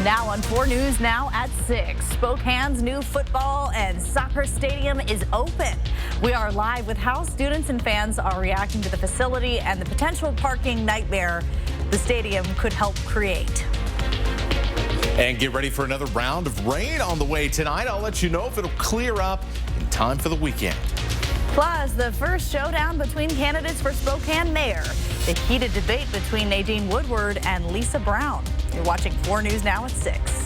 Now on 4 News Now at 6. Spokane's new football and soccer stadium is open. We are live with how students and fans are reacting to the facility and the potential parking nightmare the stadium could help create. And get ready for another round of rain on the way tonight. I'll let you know if it'll clear up in time for the weekend. Plus, the first showdown between candidates for Spokane mayor. The heated debate between Nadine Woodward and Lisa Brown. You're watching 4 News Now at 6.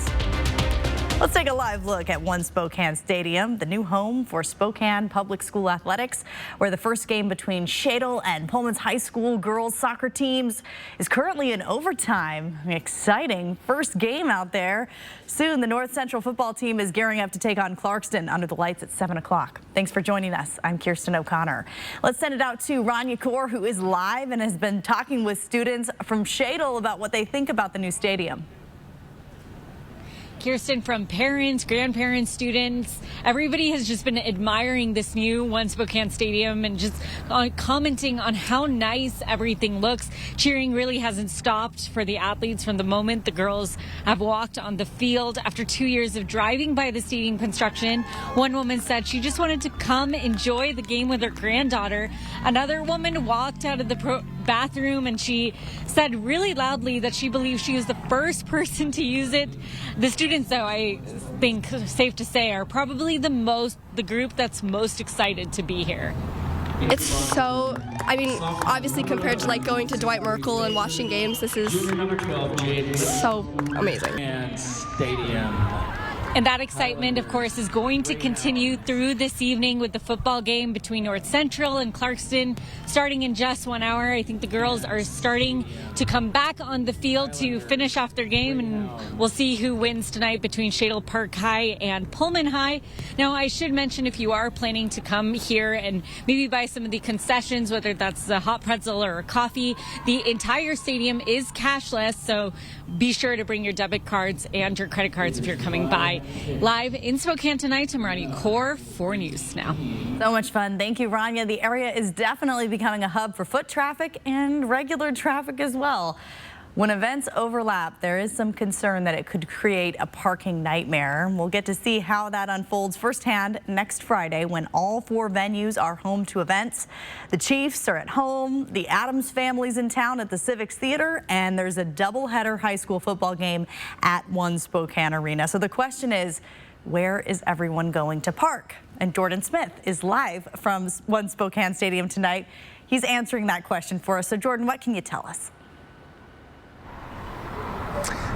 Let's take a live look at One Spokane Stadium, the new home for Spokane Public School Athletics, where the first game between Shadle and Pullman's High School girls soccer teams is currently in overtime. Exciting first game out there. Soon, the North Central football team is gearing up to take on Clarkston under the lights at 7 o'clock. Thanks for joining us. I'm Kirsten O'Connor. Let's send it out to Rania Kaur, who is live and has been talking with students from Shadle about what they think about the new stadium. Kirsten, from parents, grandparents, students, everybody has just been admiring this new One Spokane Stadium and just commenting on how nice everything looks. Cheering really hasn't stopped for the athletes from the moment the girls have walked on the field. After 2 years of driving by the stadium construction, one woman said she just wanted to come enjoy the game with her granddaughter. Another woman walked out of the bathroom and she said really loudly that she believes she was the first person to use it. The students, though, I think safe to say, are probably the group that's most excited to be here. It's so, obviously compared to like going to Dwight Merkle and watching games, this is so amazing. Stadium. And that excitement, of course, is going to continue through this evening with the football game between North Central and Clarkston starting in just 1 hour. I think the girls are starting to come back on the field to finish off their game, and we'll see who wins tonight between Shadle Park High and Pullman High. Now, I should mention, if you are planning to come here and maybe buy some of the concessions, whether that's a hot pretzel or a coffee, the entire stadium is cashless, so be sure to bring your debit cards and your credit cards if you're coming by. Live in Spokane tonight, I'm Rania Kaur, 4 News Now. So much fun. Thank you, Rania. The area is definitely becoming a hub for foot traffic and regular traffic as well. When events overlap, there is some concern that it could create a parking nightmare. We'll get to see how that unfolds firsthand next Friday when all 4 venues are home to events. The Chiefs are at home, the Adams family's in town at the Civics Theater, and there's a doubleheader high school football game at One Spokane Arena. So the question is, where is everyone going to park? And Jordan Smith is live from One Spokane Stadium tonight. He's answering that question for us. So Jordan, what can you tell us?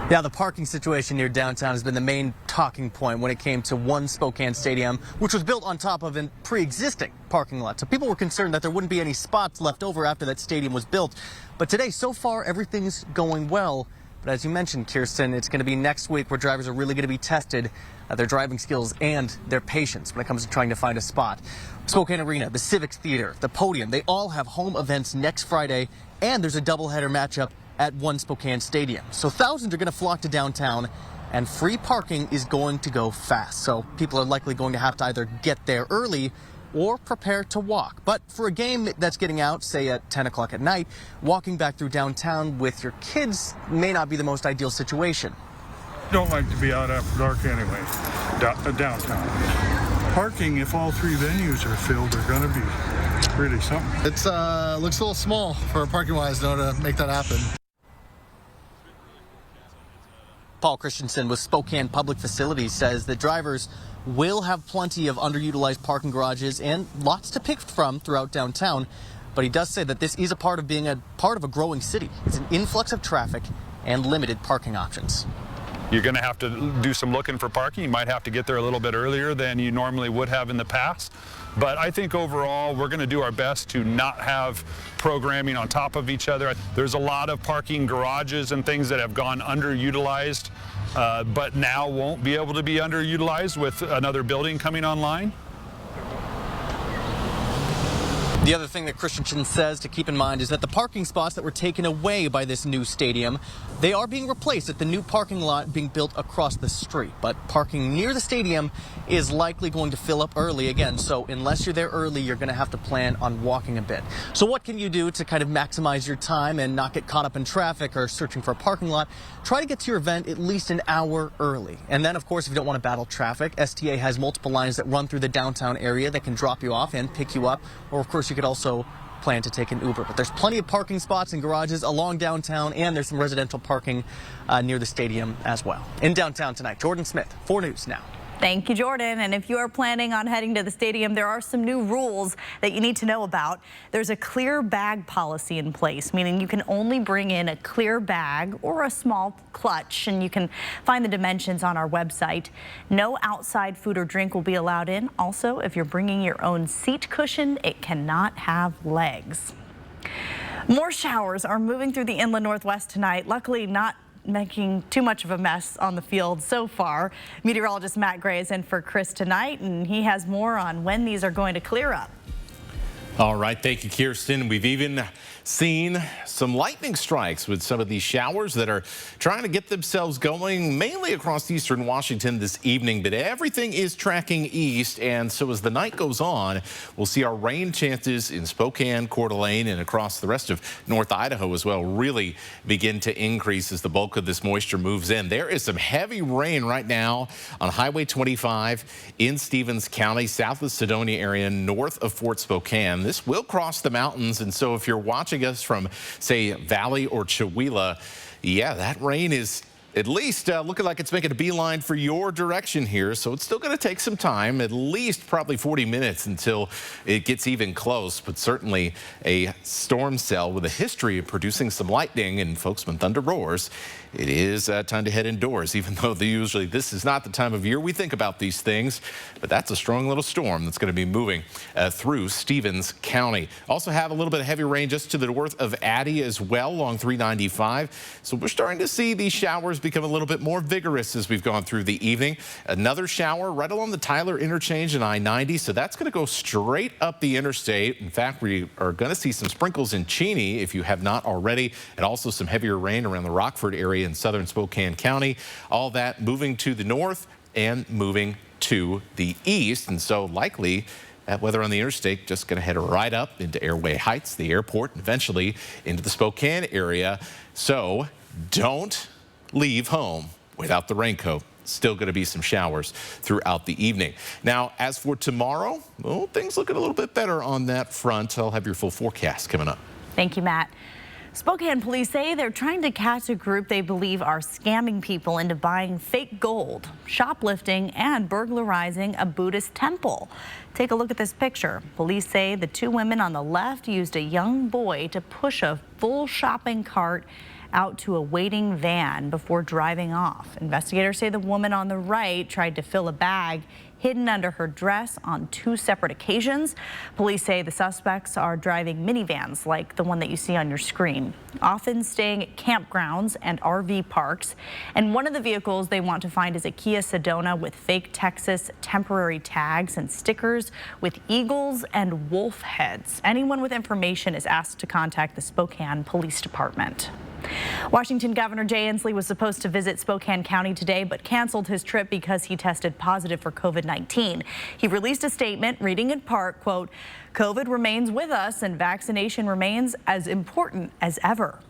Yeah, the parking situation near downtown has been the main talking point when it came to One Spokane Stadium, which was built on top of a pre-existing parking lot. So people were concerned that there wouldn't be any spots left over after that stadium was built. But today, so far, everything's going well. But as you mentioned, Kirsten, it's going to be next week where drivers are really going to be tested at their driving skills and their patience when it comes to trying to find a spot. Spokane Arena, the Civics Theater, the Podium, they all have home events next Friday, and there's a doubleheader matchup at One Spokane Stadium. So thousands are going to flock to downtown, and free parking is going to go fast. So people are likely going to have to either get there early or prepare to walk. But for a game that's getting out, say at 10 o'clock at night, walking back through downtown with your kids may not be the most ideal situation. Don't like to be out after dark anyway, downtown. Parking, if all 3 venues are filled, are going to be really something. It's looks a little small for parking wise though to make that happen. Paul Christensen with Spokane Public Facilities says that drivers will have plenty of underutilized parking garages and lots to pick from throughout downtown. But he does say that this is a part of being a part of a growing city. It's an influx of traffic and limited parking options. You're going to have to do some looking for parking. You might have to get there a little bit earlier than you normally would have in the past. But I think overall, we're going to do our best to not have programming on top of each other. There's a lot of parking garages and things that have gone underutilized, but now won't be able to be underutilized with another building coming online. The other thing that Christensen says to keep in mind is that the parking spots that were taken away by this new stadium, they are being replaced at the new parking lot being built across the street. But parking near the stadium is likely going to fill up early again. So unless you're there early, you're going to have to plan on walking a bit. So what can you do to kind of maximize your time and not get caught up in traffic or searching for a parking lot? Try to get to your event at least an hour early. And then, of course, if you don't want to battle traffic, STA has multiple lines that run through the downtown area that can drop you off and pick you up. Or, of course, you could also plan to take an Uber. But there's plenty of parking spots and garages along downtown, and there's some residential parking near the stadium as well. In downtown tonight, Jordan Smith, 4 News Now. Thank you, Jordan. And if you are planning on heading to the stadium, there are some new rules that you need to know about. There's a clear bag policy in place, meaning you can only bring in a clear bag or a small clutch, and you can find the dimensions on our website. No outside food or drink will be allowed in. Also, if you're bringing your own seat cushion, it cannot have legs. More showers are moving through the inland Northwest tonight. Luckily, not making too much of a mess on the field so far. Meteorologist Matt Gray is in for Chris tonight, and he has more on when these are going to clear up. All right, thank you, Kirsten. We've even seen some lightning strikes with some of these showers that are trying to get themselves going mainly across eastern Washington this evening, but everything is tracking east, and so as the night goes on, we'll see our rain chances in Spokane, Coeur d'Alene, and across the rest of North Idaho as well really begin to increase as the bulk of this moisture moves in. There is some heavy rain right now on Highway 25 in Stevens County, south of Sedonia area, north of Fort Spokane. This will cross the mountains, and so if you're watching us from, say, Valley or Chewelah, yeah, that rain is at least looking like it's making a beeline for your direction here. So it's still going to take some time, at least probably 40 minutes until it gets even close. But certainly a storm cell with a history of producing some lightning, and folks, when thunder roars, it is time to head indoors, even though usually this is not the time of year we think about these things. But that's a strong little storm that's going to be moving through Stevens County. Also have a little bit of heavy rain just to the north of Addy as well along 395. So we're starting to see these showers become a little bit more vigorous as we've gone through the evening. Another shower right along the Tyler interchange and I-90. So that's going to go straight up the interstate. In fact, we are going to see some sprinkles in Cheney if you have not already, and also some heavier rain around the Rockford area in southern Spokane County. All that moving to the north and moving to the east. And so likely that weather on the interstate just going to head right up into Airway Heights, the airport, and eventually into the Spokane area. So don't leave home without the raincoat. Still going to be some showers throughout the evening. Now, as for tomorrow, well, things looking a little bit better on that front. I'll have your full forecast coming up. Thank you, Matt. Spokane police say they're trying to catch a group they believe are scamming people into buying fake gold, shoplifting, and burglarizing a Buddhist temple. Take a look at this picture. Police say the 2 women on the left used a young boy to push a full shopping cart out to a waiting van before driving off. Investigators say the woman on the right tried to fill a bag hidden under her dress on 2 separate occasions. Police say the suspects are driving minivans like the one that you see on your screen, often staying at campgrounds and RV parks. And one of the vehicles they want to find is a Kia Sedona with fake Texas temporary tags and stickers with eagles and wolf heads. Anyone with information is asked to contact the Spokane Police Department. Washington Governor Jay Inslee was supposed to visit Spokane County today, but canceled his trip because he tested positive for COVID-19. He released a statement reading in part, quote, "COVID remains with us and vaccination remains as important as ever."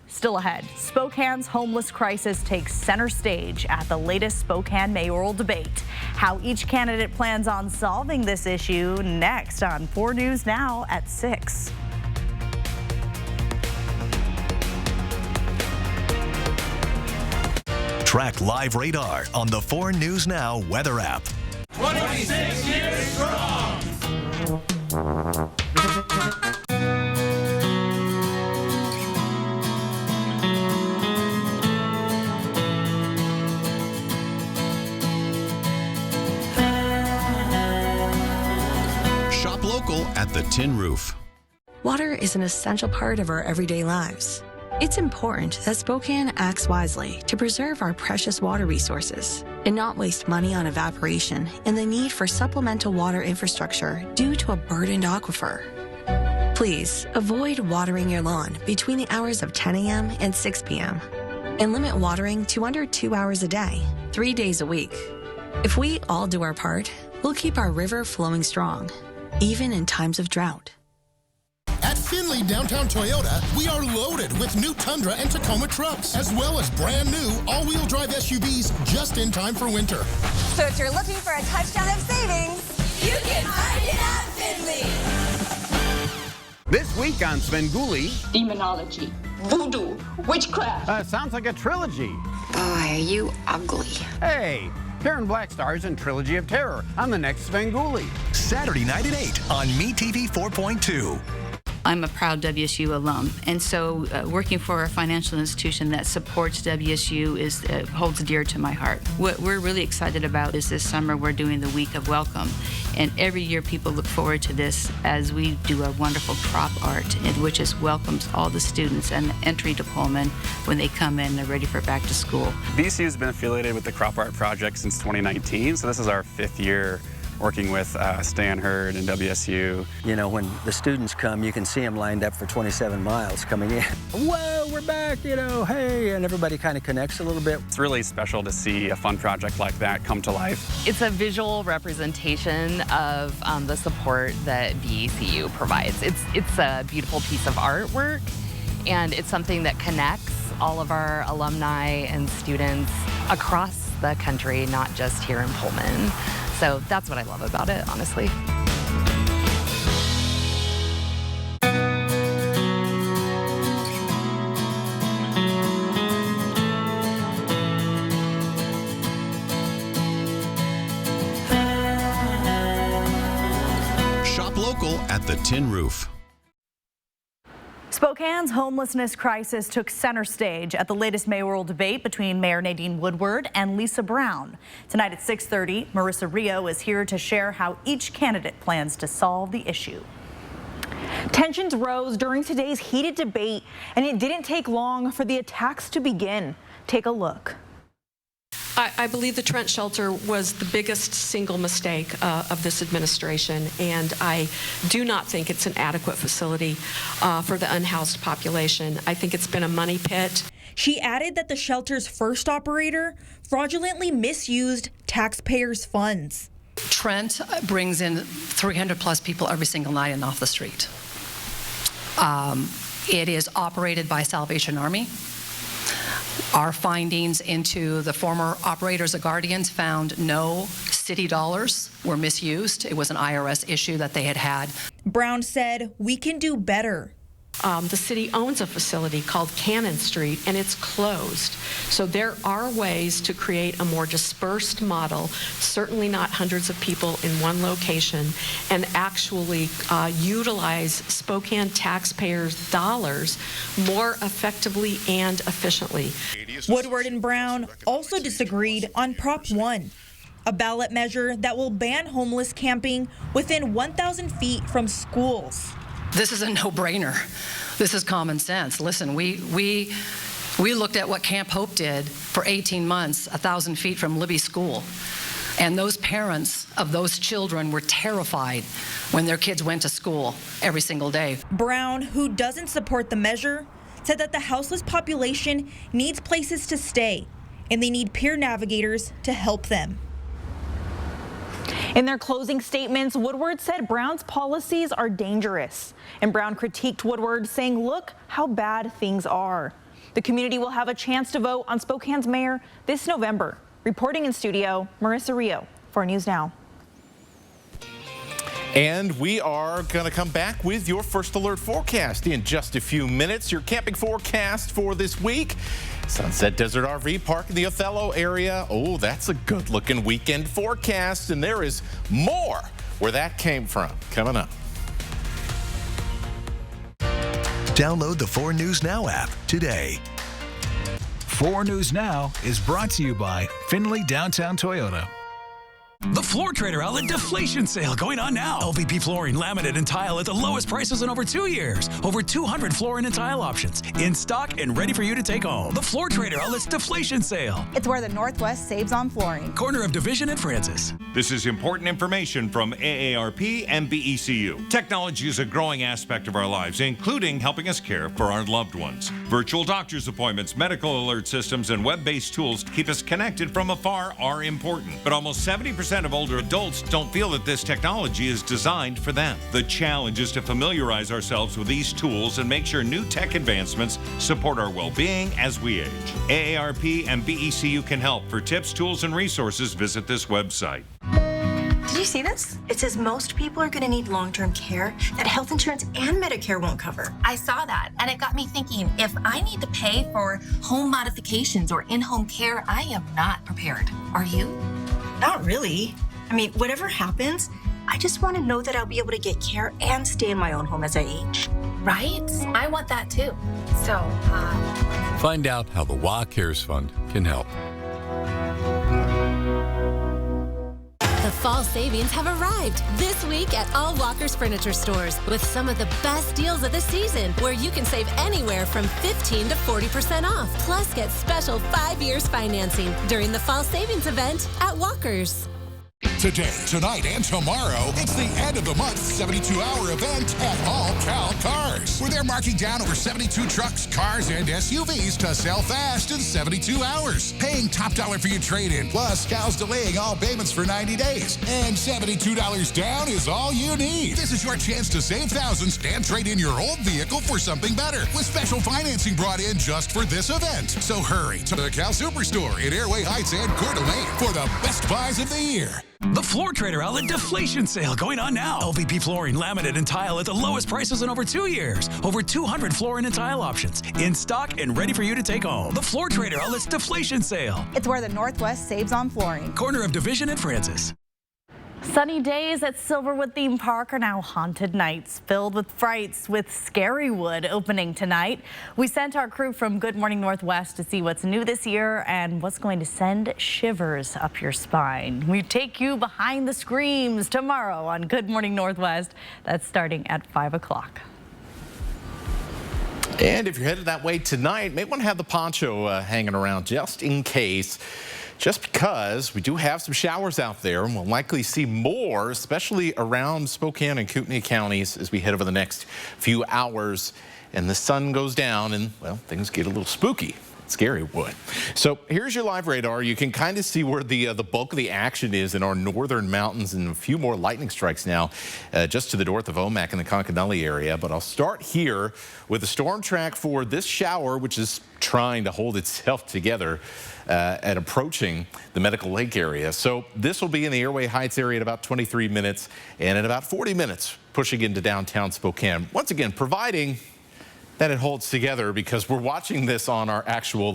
Still ahead, Spokane's homeless crisis takes center stage at the latest Spokane mayoral debate. How each candidate plans on solving this issue next on 4 News Now at 6. Track live radar on the 4 News Now weather app. 26 years strong. Shop local at the Tin Roof. Water is an essential part of our everyday lives. It's important that Spokane acts wisely to preserve our precious water resources and not waste money on evaporation and the need for supplemental water infrastructure due to a burdened aquifer. Please avoid watering your lawn between the hours of 10 a.m. and 6 p.m. and limit watering to under 2 hours a day, 3 days a week. If we all do our part, we'll keep our river flowing strong, even in times of drought. At Finley Downtown Toyota, we are loaded with new Tundra and Tacoma trucks, as well as brand new all-wheel drive SUVs just in time for winter. So if you're looking for a touchdown of savings, you can find it at Finley. This week on Svengoolie, demonology, voodoo, witchcraft. Sounds like a trilogy. Boy, are you ugly. Hey, Karen Black stars in Trilogy of Terror on the next Svengoolie. Saturday night at 8 on MeTV 4.2. I'm a proud WSU alum, and so working for a financial institution that supports WSU holds dear to my heart. What we're really excited about is this summer we're doing the Week of Welcome, and every year people look forward to this as we do a wonderful crop art, which welcomes all the students and the entry to Pullman when they come in, they're ready for back to school. VCU has been affiliated with the Crop Art Project since 2019, so this is our 5th year working with Stan Hurd and WSU. You know, when the students come, you can see them lined up for 27 miles coming in. Whoa, we're back, you know, hey, and everybody kind of connects a little bit. It's really special to see a fun project like that come to life. It's a visual representation of the support that VCU provides. It's a beautiful piece of artwork, and it's something that connects all of our alumni and students across the country, not just here in Pullman. So that's what I love about it, honestly. Shop local at the Tin Roof. Spokane's homelessness crisis took center stage at the latest mayoral debate between Mayor Nadine Woodward and Lisa Brown. Tonight at 6:30, Marissa Rio is here to share how each candidate plans to solve the issue. Tensions rose during today's heated debate, and it didn't take long for the attacks to begin. Take a look. I believe the Trent Shelter was the biggest single mistake of this administration, and I do not think it's an adequate facility for the unhoused population. I think it's been a money pit. She added that the shelter's first operator fraudulently misused taxpayers' funds. Trent brings in 300 plus people every single night and off the street. It is operated by Salvation Army. Our findings into the former operators of Guardians found no city dollars were misused. It was an IRS issue that they had. Brown said, "We can do better." The city owns a facility called Cannon Street, and it's closed. So there are ways to create a more dispersed model, certainly not hundreds of people in one location, and actually utilize Spokane taxpayers' dollars more effectively and efficiently. Woodward and Brown also disagreed on Prop 1, a ballot measure that will ban homeless camping within 1,000 feet from schools. This is a no-brainer. This is common sense. Listen, we looked at what Camp Hope did for 18 months, 1,000 feet from Libby School. And those parents of those children were terrified when their kids went to school every single day. Brown, who doesn't support the measure, said that the houseless population needs places to stay, and they need peer navigators to help them. In their closing statements, Woodward said Brown's policies are dangerous. And Brown critiqued Woodward, saying, "Look how bad things are." The community will have a chance to vote on Spokane's mayor this November. Reporting in studio, Marissa Rio, 4 News Now. And we are going to come back with your first alert forecast in just a few minutes. Your camping forecast for this week. Sunset Desert RV Park in the Othello area. Oh, that's a good looking weekend forecast. And there is more where that came from coming up. Download the 4 News Now app today. 4 News Now is brought to you by Finley Downtown Toyota. The Floor Trader Outlet Deflation Sale going on now. LVP flooring, laminate, and tile at the lowest prices in over 2 years. Over 200 flooring and tile options in stock and ready for you to take home. The Floor Trader Outlet's Deflation Sale. It's where the Northwest saves on flooring. Corner of Division and Francis. This is important information from AARP and BECU. Technology is a growing aspect of our lives, including helping us care for our loved ones. Virtual doctor's appointments, medical alert systems, and web-based tools to keep us connected from afar are important. But almost 70% of older adults don't feel that this technology is designed for them. The challenge is to familiarize ourselves with these tools and make sure new tech advancements support our well-being as we age. AARP and BECU can help. For tips, tools, and resources, visit this website. Did you see this? It says most people are going to need long-term care that health insurance and Medicare won't cover. I saw that, and it got me thinking, if I need to pay for home modifications or in-home care, I am not prepared. Are you? Not really. I mean, whatever happens, I just want to know that I'll be able to get care and stay in my own home as I age. Right? I want that too. So, Find out how the WA Cares Fund can help. The fall savings have arrived this week at all Walker's Furniture stores with some of the best deals of the season, where you can save anywhere from 15 to 40% off. Plus, get special 5 years financing during the fall savings event at Walker's. Today, tonight, and tomorrow, it's the end of the month 72-hour event at All Cal Cars, where they're marking down over 72 trucks, cars, and SUVs to sell fast in 72 hours. Paying top dollar for your trade-in, plus Cal's delaying all payments for 90 days. And $72 down is all you need. This is your chance to save thousands and trade in your old vehicle for something better, with special financing brought in just for this event. So hurry to the Cal Superstore in Airway Heights and Coeur d'Alene for the best buys of the year. The Floor Trader Outlet Deflation Sale going on now. LVP flooring, laminate, and tile at the lowest prices in over 2 years. Over 200 flooring and tile options in stock and ready for you to take home. The Floor Trader Outlet's Deflation Sale. It's where the Northwest saves on flooring. Corner of Division and Francis. Sunny days at Silverwood Theme Park are now haunted nights filled with frights, with Scarywood opening tonight. We sent our crew from Good Morning Northwest to see what's new this year and what's going to send shivers up your spine. We take you behind the screams tomorrow on Good Morning Northwest. That's starting at 5 o'clock. And if you're headed that way tonight, may want to have the poncho hanging around just in case. Just because we do have some showers out there, and we'll likely see more, especially around Spokane and Kootenai counties as we head over the next few hours and the sun goes down and, well, things get a little spooky. Scarywood. So here's your live radar. You can kind of see where the bulk of the action is in our northern mountains, and a few more lightning strikes now just to the north of Omak in the Conconully area. But I'll start here with the storm track for this shower, which is trying to hold itself together at approaching the Medical Lake area. So this will be in the Airway Heights area in about 23 minutes, and in about 40 minutes pushing into downtown Spokane. Once again, providing that it holds together, because we're watching this on our actual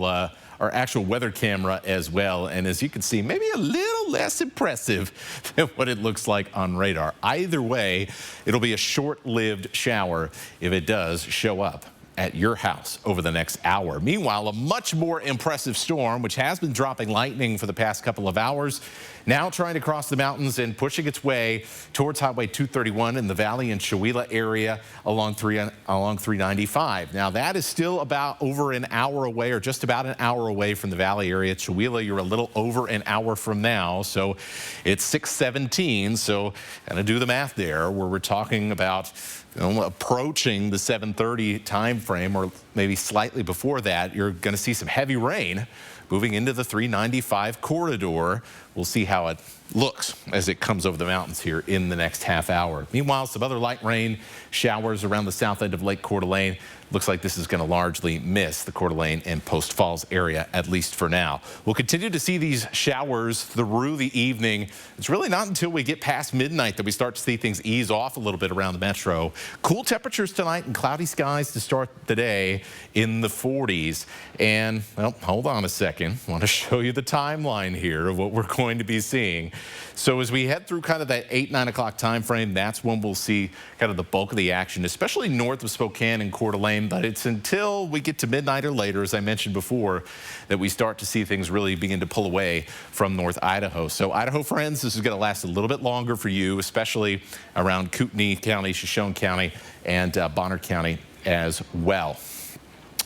weather camera as well, and as you can see, maybe a little less impressive than what it looks like on radar. Either way, it'll be a short-lived shower if it does show up at your house over the next hour. Meanwhile, a much more impressive storm, which has been dropping lightning for the past couple of hours, now trying to cross the mountains and pushing its way towards Highway 231 in the Valley and Chewelah area along 395. Now, that is still about over an hour away, or just about an hour away from the Valley area. Chewelah, you're a little over an hour from now, so it's 6:17. So kind of do the math there, where we're talking about approaching the 7:30 time frame, or maybe slightly before that. You're going to see some heavy rain moving into the 395 corridor. We'll see how it looks as it comes over the mountains here in the next half hour. Meanwhile, some other light rain showers around the south end of Lake Coeur d'Alene. Looks like this is going to largely miss the Coeur d'Alene and Post Falls area, at least for now. We'll continue to see these showers through the evening. It's really not until we get past midnight that we start to see things ease off a little bit around the metro. Cool temperatures tonight and cloudy skies to start the day in the 40s. And, well, hold on a second. I want to show you the timeline here of what we're going to be seeing So as we head through kind of that 8, 9 o'clock time frame, that's when we'll see kind of the bulk of the action, especially north of Spokane and Coeur d'Alene. But it's until we get to midnight or later, as I mentioned before, that we start to see things really begin to pull away from North Idaho. So Idaho friends, this is going to last a little bit longer for you, especially around Kootenai County, Shoshone County, and Bonner County as well.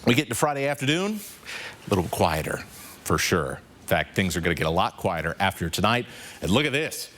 We get to Friday afternoon, a little quieter for sure. In fact, things are going to get a lot quieter after tonight. And look at this.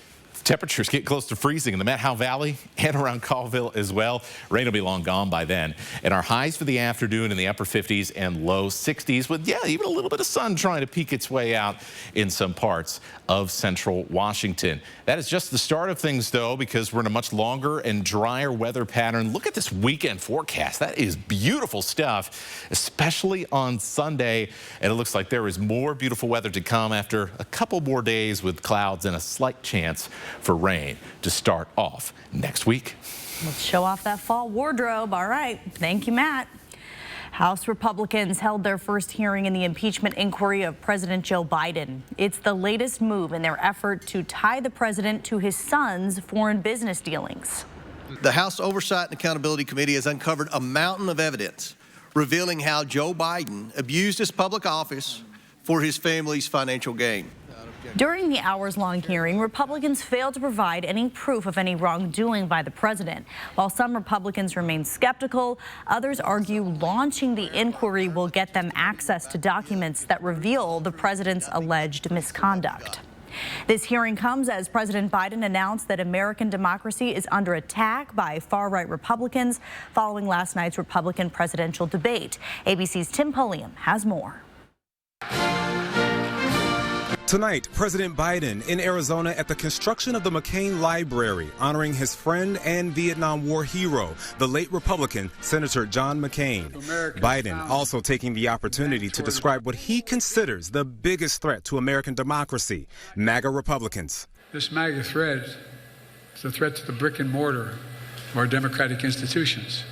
Temperatures get close to freezing in the Met Howe Valley and around Colville as well. Rain will be long gone by then. And our highs for the afternoon in the upper 50s and low 60s with, yeah, even a little bit of sun trying to peek its way out in some parts of central Washington. That is just the start of things, though, because we're in a much longer and drier weather pattern. Look at this weekend forecast. That is beautiful stuff, especially on Sunday. And it looks like there is more beautiful weather to come after a couple more days with clouds and a slight chance for rain to start off next week. Let's show off that fall wardrobe. All right. Thank you, Matt. House Republicans held their first hearing in the impeachment inquiry of President Joe Biden. It's the latest move in their effort to tie the president to his son's foreign business dealings. The House Oversight and Accountability Committee has uncovered a mountain of evidence revealing how Joe Biden abused his public office for his family's financial gain. During the hours-long hearing, Republicans failed to provide any proof of any wrongdoing by the president. While some Republicans remain skeptical, others argue launching the inquiry will get them access to documents that reveal the president's alleged misconduct. This hearing comes as President Biden announced that American democracy is under attack by far-right Republicans following last night's Republican presidential debate. ABC's Tim Pulliam has more. Tonight, President Biden in Arizona at the construction of the McCain Library, honoring his friend and Vietnam War hero, the late Republican Senator John McCain. Biden also taking the opportunity to describe what he considers the biggest threat to American democracy, MAGA Republicans. This MAGA threat is a threat to the brick and mortar of our democratic institutions,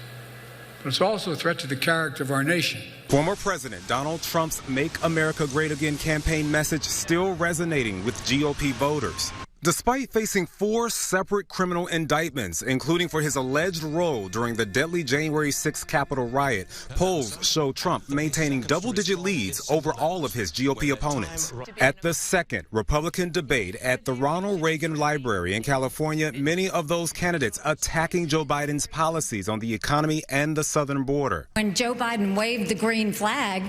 but it's also a threat to the character of our nation. Former President Donald Trump's Make America Great Again campaign message still resonating with GOP voters. Despite facing 4 separate criminal indictments, including for his alleged role during the deadly January 6th Capitol riot, polls show Trump maintaining double-digit leads over all of his GOP opponents. At the second Republican debate at the Ronald Reagan Library in California, many of those candidates attacking Joe Biden's policies on the economy and the southern border. When Joe Biden waved the green flag,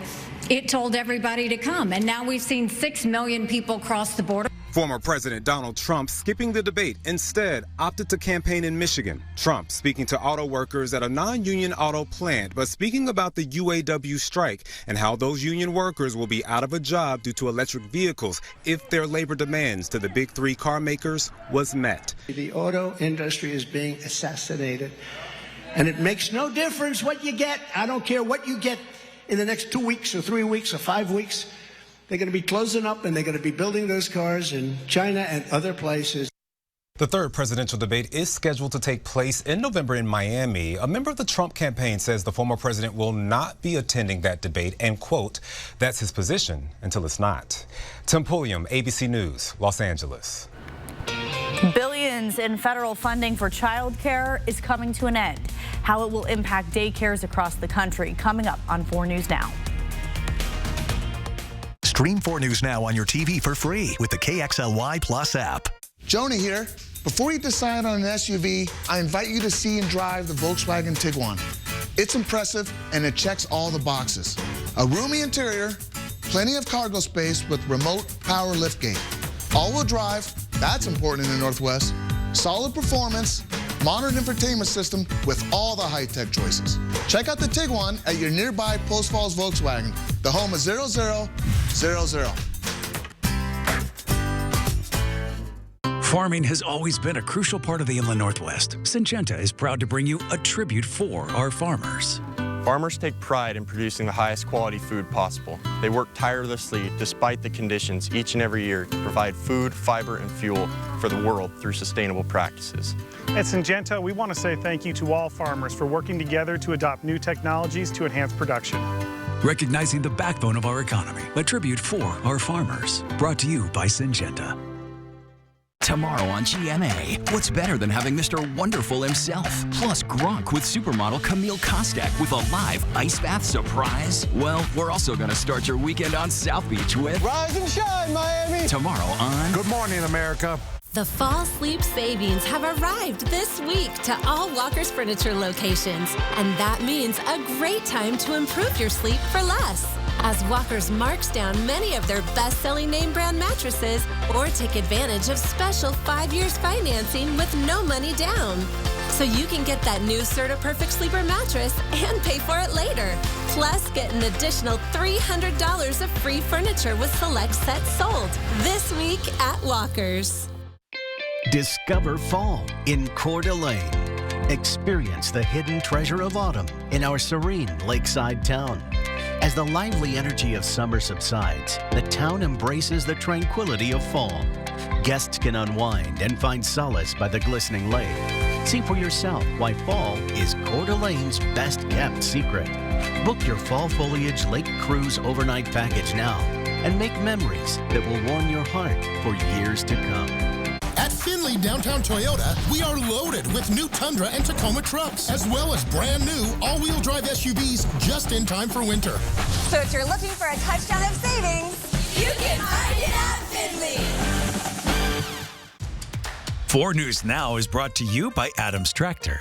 it told everybody to come, and now we've seen 6 million people cross the border. Former President Donald Trump skipping the debate, instead opted to campaign in Michigan. Trump speaking to auto workers at a non-union auto plant, but speaking about the UAW strike and how those union workers will be out of a job due to electric vehicles if their labor demands to the big 3 car makers was met. The auto industry is being assassinated, and it makes no difference what you get. I don't care what you get in the next 2 weeks or 3 weeks or 5 weeks. They're going to be closing up, and they're going to be building those cars in China and other places. The third presidential debate is scheduled to take place in November in Miami. A member of the Trump campaign says the former president will not be attending that debate and, quote, that's his position until it's not. Tim Pulliam, ABC News, Los Angeles. Billions in federal funding for child care is coming to an end. How it will impact daycares across the country, coming up on 4 News Now. Stream 4 News Now on your TV for free with the KXLY Plus app. Jonah here. Before you decide on an SUV, I invite you to see and drive the Volkswagen Tiguan. It's impressive and it checks all the boxes. A roomy interior, plenty of cargo space with remote power liftgate. All-wheel drive, that's important in the Northwest. Solid performance, modern infotainment system with all the high-tech choices. Check out the Tiguan at your nearby Post Falls Volkswagen, the home of 0000. Farming has always been a crucial part of the Inland Northwest. Syngenta is proud to bring you a tribute for our farmers. Farmers take pride in producing the highest quality food possible. They work tirelessly despite the conditions each and every year to provide food, fiber, and fuel for the world through sustainable practices. At Syngenta, we want to say thank you to all farmers for working together to adopt new technologies to enhance production. Recognizing the backbone of our economy, a tribute for our farmers. Brought to you by Syngenta. Tomorrow on GMA, what's better than having Mr. Wonderful himself? Plus Gronk with supermodel Camille Kostek with a live ice bath surprise? Well, we're also going to start your weekend on South Beach with Rise and Shine, Miami! Tomorrow on Good Morning, America. The fall sleep savings have arrived this week to all Walker's Furniture locations. And that means a great time to improve your sleep for less. As Walker's marks down many of their best-selling name brand mattresses or take advantage of special 5 years financing with no money down. So you can get that new Serta Perfect Sleeper mattress and pay for it later. Plus, get an additional $300 of free furniture with select sets sold this week at Walker's. Discover fall in Coeur d'Alene. Experience the hidden treasure of autumn in our serene lakeside town. As the lively energy of summer subsides, the town embraces the tranquility of fall. Guests can unwind and find solace by the glistening lake. See for yourself why fall is Coeur d'Alene's best-kept secret. Book your fall foliage lake cruise overnight package now and make memories that will warm your heart for years to come. At Findlay Downtown Toyota, we are loaded with new Tundra and Tacoma trucks, as well as brand new all-wheel drive SUVs just in time for winter. So if you're looking for a touchdown of savings, you can find it at Findlay. 4 News Now is brought to you by Adams Tractor.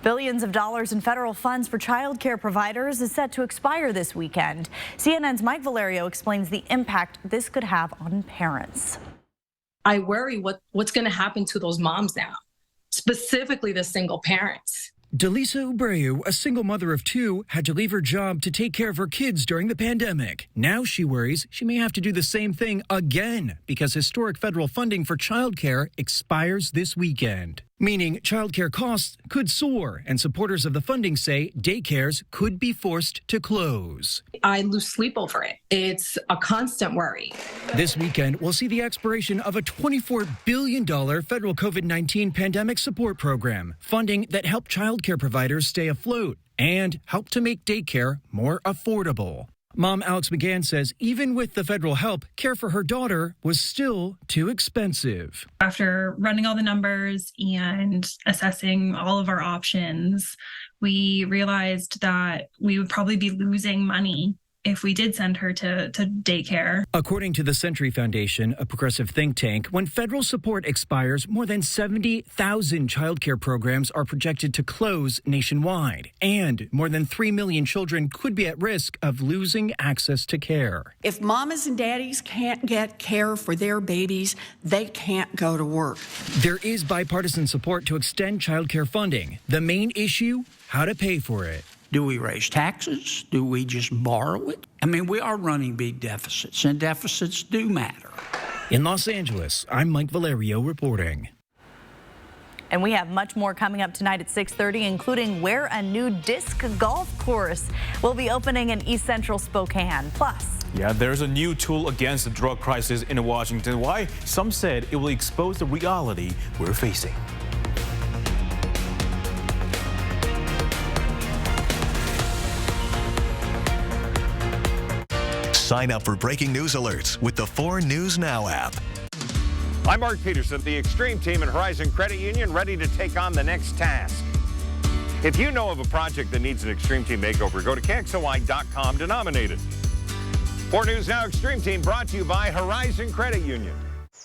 Billions of dollars in federal funds for child care providers is set to expire this weekend. CNN's Mike Valerio explains the impact this could have on parents. I worry what's going to happen to those moms now, specifically the single parents. Delisa Ubreu, a single mother of 2, had to leave her job to take care of her kids during the pandemic. Now she worries she may have to do the same thing again because historic federal funding for childcare expires this weekend. Meaning childcare costs could soar, and supporters of the funding say daycares could be forced to close. I lose sleep over it. It's a constant worry. This weekend, we'll see the expiration of a $24 billion federal COVID-19 pandemic support program, funding that helped childcare providers stay afloat and help to make daycare more affordable. Mom Alex McGann says even with the federal help, care for her daughter was still too expensive. After running all the numbers and assessing all of our options, we realized that we would probably be losing money if we did send her to daycare. According to the Century Foundation, a progressive think tank, when federal support expires, more than 70,000 childcare programs are projected to close nationwide, and more than 3 million children could be at risk of losing access to care. If mamas and daddies can't get care for their babies, they can't go to work. There is bipartisan support to extend childcare funding. The main issue, how to pay for it. Do we raise taxes? Do we just borrow it? I mean, we are running big deficits, and deficits do matter. In Los Angeles, I'm Mike Valerio reporting. And we have much more coming up tonight at 6:30, including where a new disc golf course will be opening in East Central Spokane. Plus, yeah, there's a new tool against the drug crisis in Washington. Why? Some said it will expose the reality we're facing. Sign up for breaking news alerts with the 4 News Now app. I'm Mark Peterson, the Extreme Team at Horizon Credit Union, ready to take on the next task. If you know of a project that needs an Extreme Team makeover, go to KXLY.com to nominate it. 4 News Now Extreme Team brought to you by Horizon Credit Union.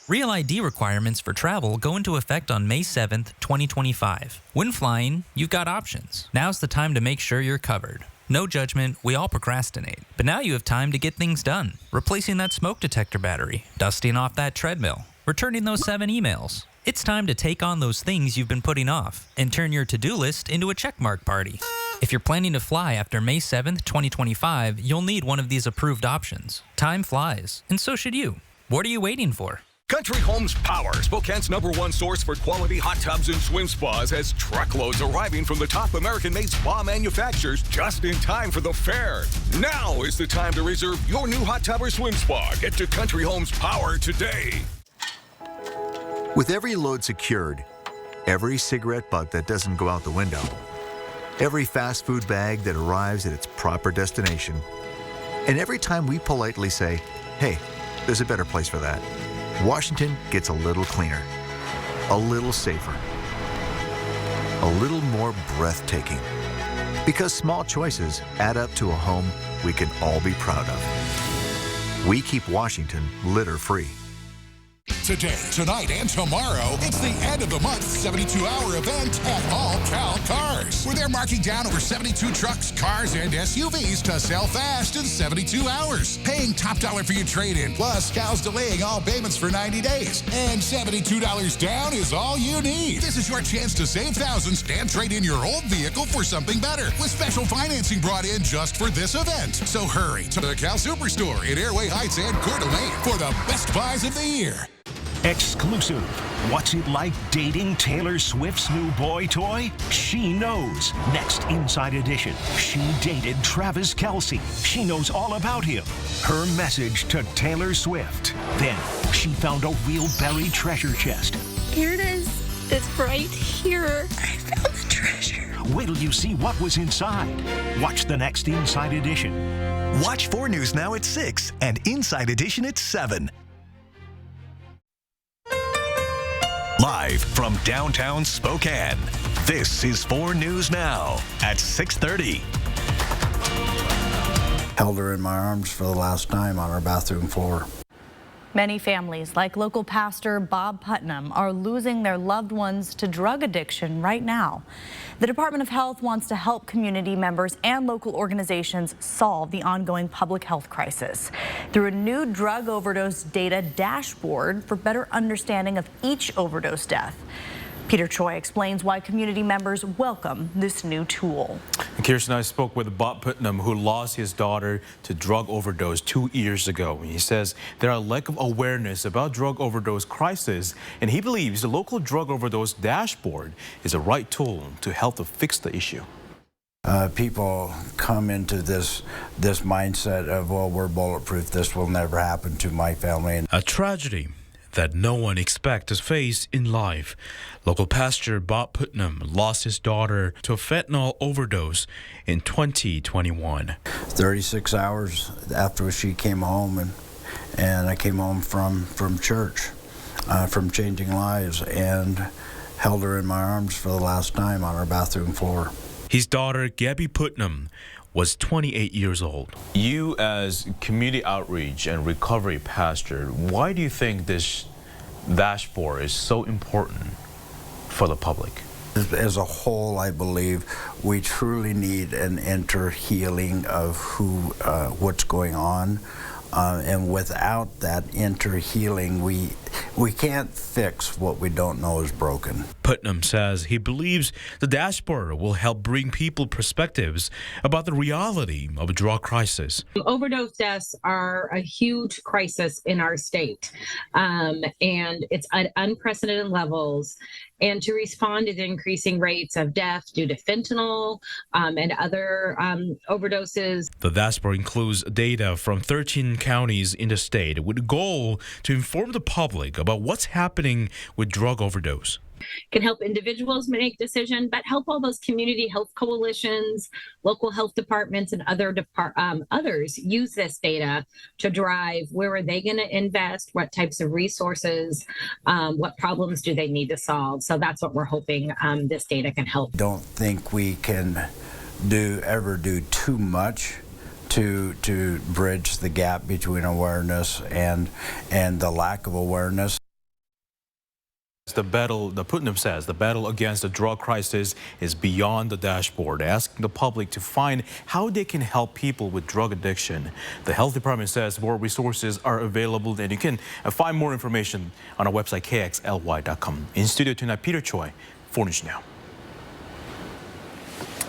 Real ID requirements for travel go into effect on May 7th, 2025. When flying, you've got options. Now's the time to make sure you're covered. No judgment, we all procrastinate. But now you have time to get things done. Replacing that smoke detector battery, dusting off that treadmill, returning those 7 emails. It's time to take on those things you've been putting off and turn your to-do list into a checkmark party. If you're planning to fly after May 7th, 2025, you'll need one of these approved options. Time flies, and so should you. What are you waiting for? Country Homes Power, Spokane's #1 source for quality hot tubs and swim spas, has truckloads arriving from the top American-made spa manufacturers just in time for the fair. Now is the time to reserve your new hot tub or swim spa. Get to Country Homes Power today. With every load secured, every cigarette butt that doesn't go out the window, every fast food bag that arrives at its proper destination, and every time we politely say, hey, there's a better place for that, Washington gets a little cleaner, a little safer, a little more breathtaking. Because small choices add up to a home we can all be proud of. We keep Washington litter-free. Today, tonight, and tomorrow, it's the end of the month 72-hour event at All Cal Cars, where they're marking down over 72 trucks, cars, and SUVs to sell fast in 72 hours. Paying top dollar for your trade-in, plus Cal's delaying all payments for 90 days. And $72 down is all you need. This is your chance to save thousands and trade in your old vehicle for something better, with special financing brought in just for this event. So hurry to the Cal Superstore in Airway Heights and Coeur d'Alene for the best buys of the year. Exclusive. What's it like dating Taylor Swift's new boy toy? She knows. Next Inside Edition. She dated Travis Kelce. She knows all about him. Her message to Taylor Swift. Then she found a real buried treasure chest. Here it is. It's right here. I found the treasure. Wait till you see what was inside. Watch the next Inside Edition. Watch 4 News now at 6 and Inside Edition at 7. Live from downtown Spokane, this is 4 News Now at 6:30. Held her in my arms for the last time on our bathroom floor. Many families, like local pastor Bob Putnam, are losing their loved ones to drug addiction right now. The Department of Health wants to help community members and local organizations solve the ongoing public health crisis through a new drug overdose data dashboard for better understanding of each overdose death. Peter Choi explains why community members welcome this new tool. Kirsten and I spoke with Bob Putnam, who lost his daughter to drug overdose 2 years ago. He says there are a lack of awareness about drug overdose crisis, and he believes the local drug overdose dashboard is the right tool to help to fix the issue. People come into this mindset of, well, we're bulletproof. This will never happen to my family. A tragedy that no one expects to face in life. Local pastor Bob Putnam lost his daughter to a fentanyl overdose in 2021. 36 hours after she came home, and I came home from church, from Changing Lives, and held her in my arms for the last time on our bathroom floor. His daughter, Gabby Putnam, was 28 years old. You, as community outreach and recovery pastor, why do you think this dashboard is so important for the public? As a whole, I believe we truly need an inter-healing of what's going on. And without that inter-healing, we can't fix what we don't know is broken. Putnam says he believes the dashboard will help bring people perspectives about the reality of a drug crisis. Overdose deaths are a huge crisis in our state, and it's at unprecedented levels. And to respond to the increasing rates of death due to fentanyl and other overdoses. The dashboard includes data from 13 counties in the state with the goal to inform the public about what's happening with drug overdose. Can help individuals make decisions, but help all those community health coalitions, local health departments, and others use this data to drive where are they going to invest, what types of resources, what problems do they need to solve. So that's what we're hoping this data can help. Don't think we can ever do too much to bridge the gap between awareness and the lack of awareness. The Putnam says, the battle against the drug crisis is beyond the dashboard, asking the public to find how they can help people with drug addiction. The health department says more resources are available, and you can find more information on our website, kxly.com. In studio tonight, Peter Choi, 4 News Now.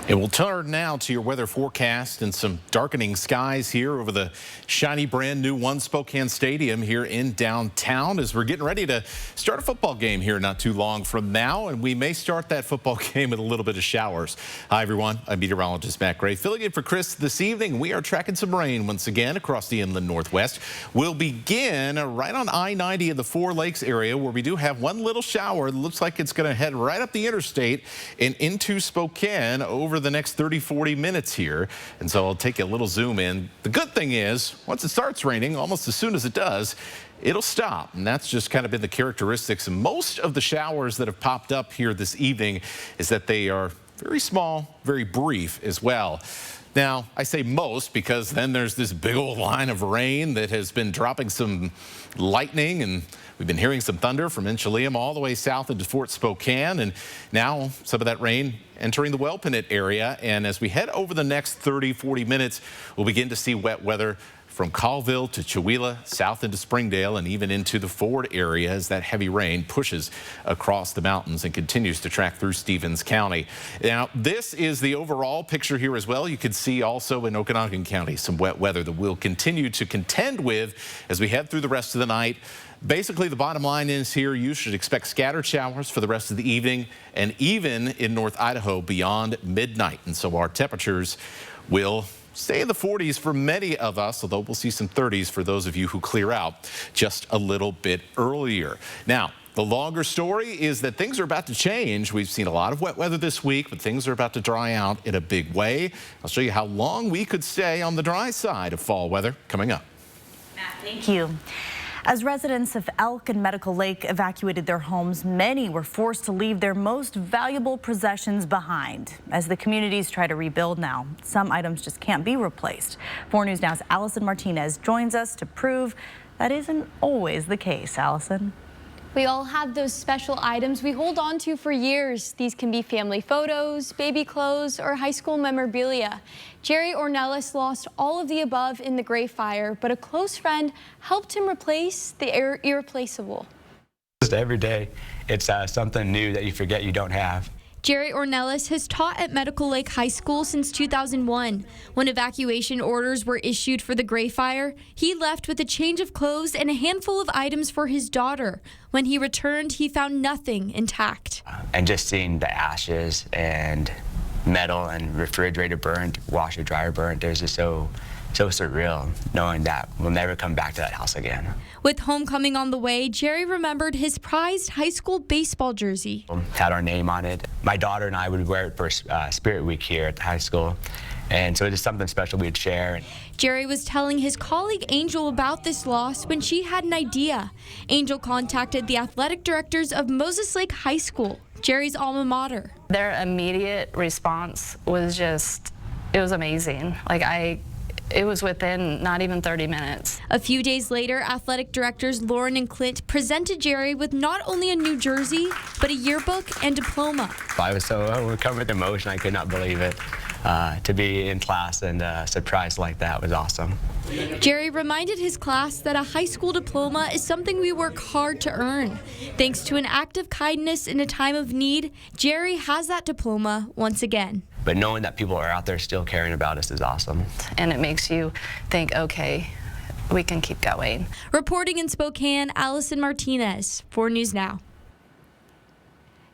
And we'll turn now to your weather forecast and some darkening skies here over the shiny brand new One Spokane Stadium here in downtown as we're getting ready to start a football game here not too long from now. And we may start that football game with a little bit of showers. Hi, everyone. I'm meteorologist Matt Gray filling in for Chris this evening. We are tracking some rain once again across the inland northwest. We'll begin right on I-90 in the Four Lakes area where we do have one little shower. It looks like it's going to head right up the interstate and into Spokane over over the next 30, 40 minutes here. And so I'll take a little zoom in. The good thing is, once it starts raining, almost as soon as it does, it'll stop. And that's just kind of been the characteristics. And most of the showers that have popped up here this evening is that they are very small, very brief as well. Now, I say most because then there's this big old line of rain that has been dropping some lightning, and we've been hearing some thunder from Enchilium all the way south into Fort Spokane, and now some of that rain entering the Wellpinit area. And as we head over the next 30, 40 minutes, we'll begin to see wet weather from Colville to Chewelah, south into Springdale, and even into the Ford area as that heavy rain pushes across the mountains and continues to track through Stevens County. Now, this is the overall picture here as well. You can see also in Okanogan County some wet weather that we'll continue to contend with as we head through the rest of the night. Basically, the bottom line is here, you should expect scattered showers for the rest of the evening and even in North Idaho beyond midnight. And so our temperatures will stay in the 40s for many of us, although we'll see some 30s for those of you who clear out just a little bit earlier. Now, the longer story is that things are about to change. We've seen a lot of wet weather this week, but things are about to dry out in a big way. I'll show you how long we could stay on the dry side of fall weather coming up. Matt, thank you. As residents of Elk and Medical Lake evacuated their homes, many were forced to leave their most valuable possessions behind. As the communities try to rebuild now, some items just can't be replaced. 4 News Now's Allison Martinez joins us to prove that isn't always the case. Allison. We all have those special items we hold on to for years. These can be family photos, baby clothes, or high school memorabilia. Jerry Ornelas lost all of the above in the Gray Fire, but a close friend helped him replace the irreplaceable. Just every day, it's something new that you forget you don't have. Jerry Ornelas has taught at Medical Lake High School since 2001. When evacuation orders were issued for the Gray Fire, he left with a change of clothes and a handful of items for his daughter. When he returned, he found nothing intact. And just seeing the ashes and metal and refrigerator burnt, washer dryer burnt, it was just so surreal knowing that we'll never come back to that house again. With homecoming on the way, Jerry remembered his prized high school baseball jersey. Had our name on it. My daughter and I would wear it for Spirit Week here at the high school, and so it is something special we'd share. Jerry was telling his colleague Angel about this loss when she had an idea. Angel contacted the athletic directors of Moses Lake High School, Jerry's alma mater. Their immediate response was just, it was amazing. It was within not even 30 minutes. A few days later, athletic directors Lauren and Clint presented Jerry with not only a new jersey, but a yearbook and diploma. I was so overcome with emotion, I could not believe it. To be in class and surprised like that was awesome. Jerry reminded his class that a high school diploma is something we work hard to earn. Thanks to an act of kindness in a time of need, Jerry has that diploma once again. But knowing that people are out there still caring about us is awesome. And it makes you think, okay, we can keep going. Reporting in Spokane, Allison Martinez, 4 News Now.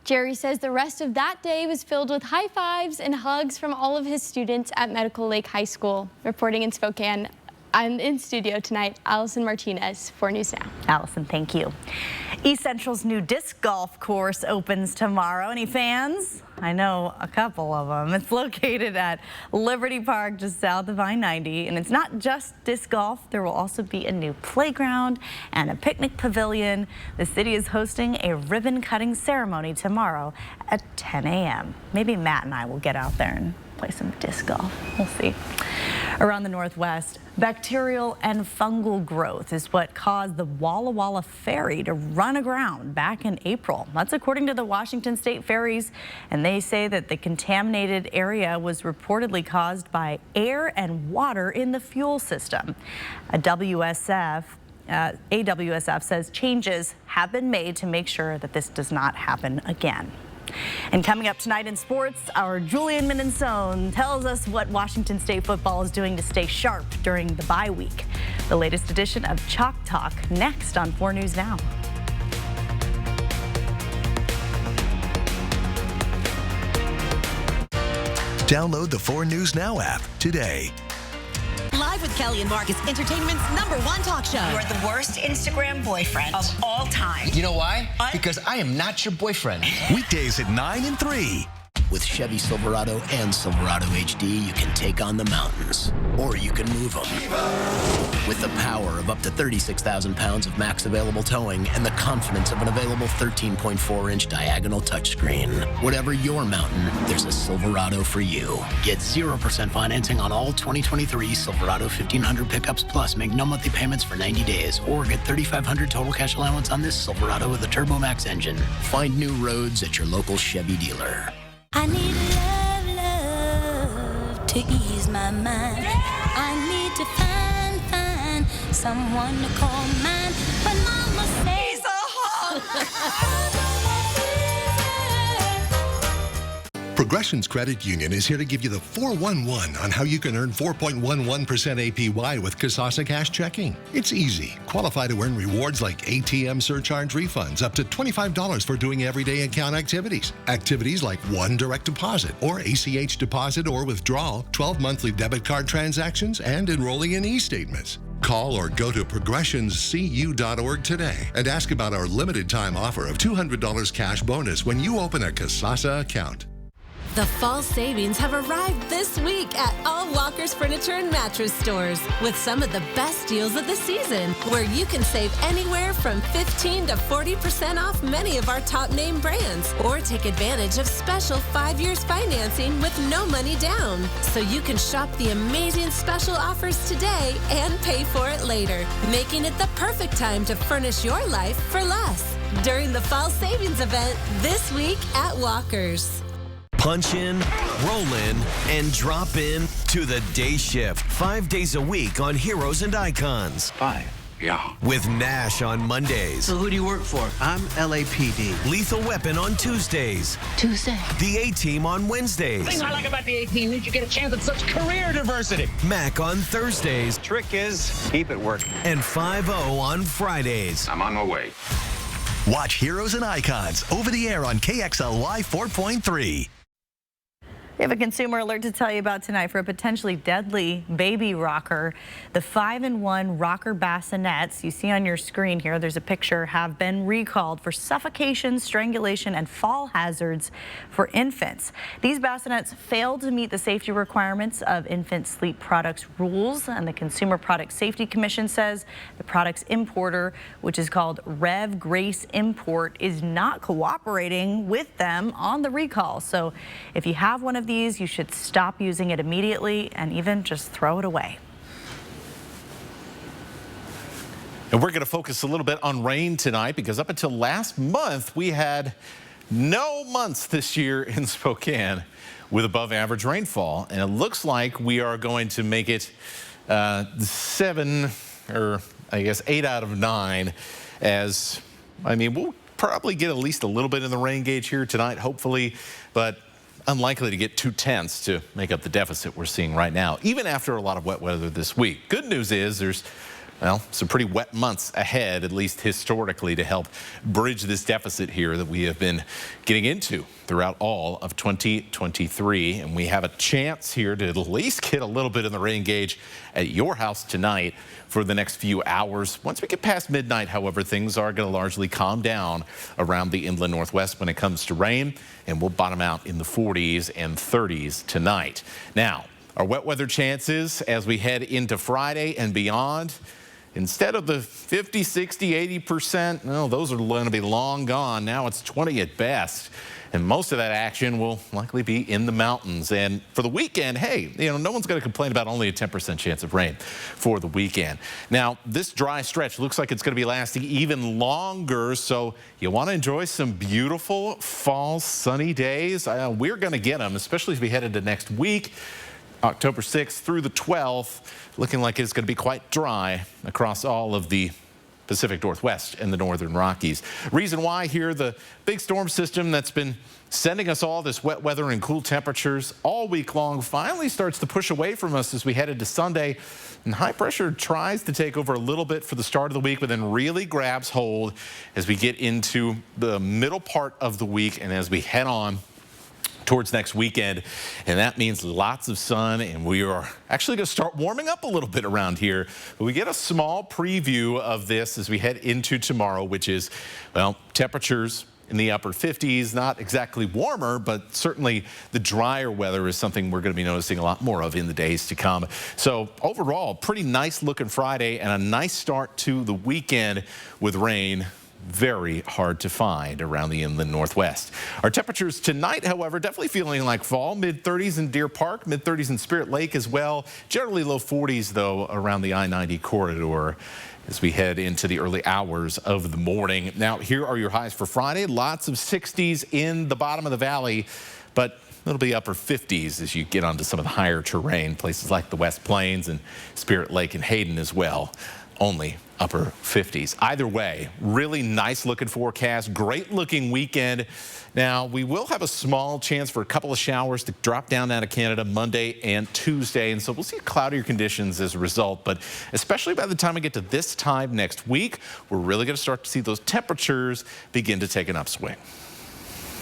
Jerry says the rest of that day was filled with high fives and hugs from all of his students at Medical Lake High School. Reporting in Spokane, I'm in studio tonight, Allison Martinez, 4 News Now. Allison, thank you. East Central's new disc golf course opens tomorrow. Any fans? I know a couple of them. It's located at Liberty Park, just south of I-90. And it's not just disc golf. There will also be a new playground and a picnic pavilion. The city is hosting a ribbon cutting ceremony tomorrow at 10 a.m. Maybe Matt and I will get out there and play some disc golf. We'll see. Around the Northwest, bacterial and fungal growth is what caused the Walla Walla Ferry to run aground back in April. That's according to the Washington State Ferries, and they say that the contaminated area was reportedly caused by air and water in the fuel system. AWSF says changes have been made to make sure that this does not happen again. And coming up tonight in sports, our Julian Minnesone tells us what Washington State football is doing to stay sharp during the bye week. The latest edition of Chalk Talk next on 4 News Now. Download the 4 News Now app today. Live with Kelly and Marcus, entertainment's #1 talk show. You're the worst Instagram boyfriend of all time. You know why? Because I am not your boyfriend. Weekdays at 9 and 3. With Chevy Silverado and Silverado HD, you can take on the mountains, or you can move them. With the power of up to 36,000 pounds of max available towing and the confidence of an available 13.4-inch diagonal touchscreen. Whatever your mountain, there's a Silverado for you. Get 0% financing on all 2023 Silverado 1500 pickups plus. Make no monthly payments for 90 days, or get $3,500 total cash allowance on this Silverado with a TurboMax engine. Find new roads at your local Chevy dealer. I need love to ease my mind. I need to find someone to call mine. But mama says a Progressions Credit Union is here to give you the 411 on how you can earn 4.11% APY with Kasasa Cash Checking. It's easy. Qualify to earn rewards like ATM surcharge refunds up to $25 for doing everyday account activities. Activities like one direct deposit or ACH deposit or withdrawal, 12 monthly debit card transactions, and enrolling in e-statements. Call or go to progressionscu.org today and ask about our limited time offer of $200 cash bonus when you open a Kasasa account. The fall savings have arrived this week at all Walker's Furniture and Mattress stores with some of the best deals of the season, where you can save anywhere from 15 to 40% off many of our top name brands, or take advantage of special 5 years financing with no money down. So you can shop the amazing special offers today and pay for it later, making it the perfect time to furnish your life for less during the fall savings event this week at Walker's. Punch in, roll in, and drop in to the day shift. 5 days a week on Heroes and Icons. 5, yeah. With Nash on Mondays. So who do you work for? I'm LAPD. Lethal Weapon on Tuesdays. Tuesday. The A-Team on Wednesdays. The thing I like about the A-Team is you get a chance at such career diversity. Mac on Thursdays. Trick is, keep it working. And 5-0 on Fridays. I'm on my way. Watch Heroes and Icons over the air on KXLY 4.3. We have a consumer alert to tell you about tonight for a potentially deadly baby rocker. The 5-in-1 rocker bassinets you see on your screen here, there's a picture, have been recalled for suffocation, strangulation, and fall hazards for infants. These bassinets failed to meet the safety requirements of infant sleep products rules, and the Consumer Product Safety Commission says the product's importer, which is called Rev Grace Import, is not cooperating with them on the recall. So if you have one of these, you should stop using it immediately and even just throw it away. And we're going to focus a little bit on rain tonight, because up until last month, we had no months this year in Spokane with above average rainfall. And it looks like we are going to make it 7, or I guess 8 out of 9, as, I mean, we'll probably get at least a little bit in the rain gauge here tonight, hopefully, but unlikely to get 2/10 to make up the deficit we're seeing right now, even after a lot of wet weather this week. Good news is there's, well, some pretty wet months ahead, at least historically, to help bridge this deficit here that we have been getting into throughout all of 2023. And we have a chance here to at least get a little bit in the rain gauge at your house tonight for the next few hours. Once we get past midnight, however, things are going to largely calm down around the inland northwest when it comes to rain, and we'll bottom out in the 40s and 30s tonight. Now, our wet weather chances as we head into Friday and beyond, instead of the 50, 60, 80%, no, those are going to be long gone. Now it's 20 at best. And most of that action will likely be in the mountains. And for the weekend, hey, you know, no one's going to complain about only a 10% chance of rain for the weekend. Now, this dry stretch looks like it's going to be lasting even longer. So you want to enjoy some beautiful fall sunny days. We're going to get them, especially as we head into next week. October 6th through the 12th, looking like it's going to be quite dry across all of the Pacific Northwest and the Northern Rockies. Reason why here, the big storm system that's been sending us all this wet weather and cool temperatures all week long finally starts to push away from us as we head into Sunday. And high pressure tries to take over a little bit for the start of the week, but then really grabs hold as we get into the middle part of the week and as we head on towards next weekend. And that means lots of sun, and we are actually going to start warming up a little bit around here. But we get a small preview of this as we head into tomorrow, which is, well, temperatures in the upper 50s. Not exactly warmer, but certainly the drier weather is something we're going to be noticing a lot more of in the days to come. So overall, pretty nice looking Friday and a nice start to the weekend with rain. Very hard to find around the inland Northwest. Our temperatures tonight, however, definitely feeling like fall. Mid-30s in Deer Park, mid-30s in Spirit Lake as well. Generally low 40s, though, around the I-90 corridor as we head into the early hours of the morning. Now, here are your highs for Friday. Lots of 60s in the bottom of the valley, but it'll be upper 50s as you get onto some of the higher terrain, places like the West Plains and Spirit Lake and Hayden as well. Only upper 50s. Either way, really nice looking forecast, great looking weekend. Now, we will have a small chance for a couple of showers to drop down out of Canada Monday and Tuesday, and so we'll see cloudier conditions as a result, but especially by the time we get to this time next week, we're really going to start to see those temperatures begin to take an upswing.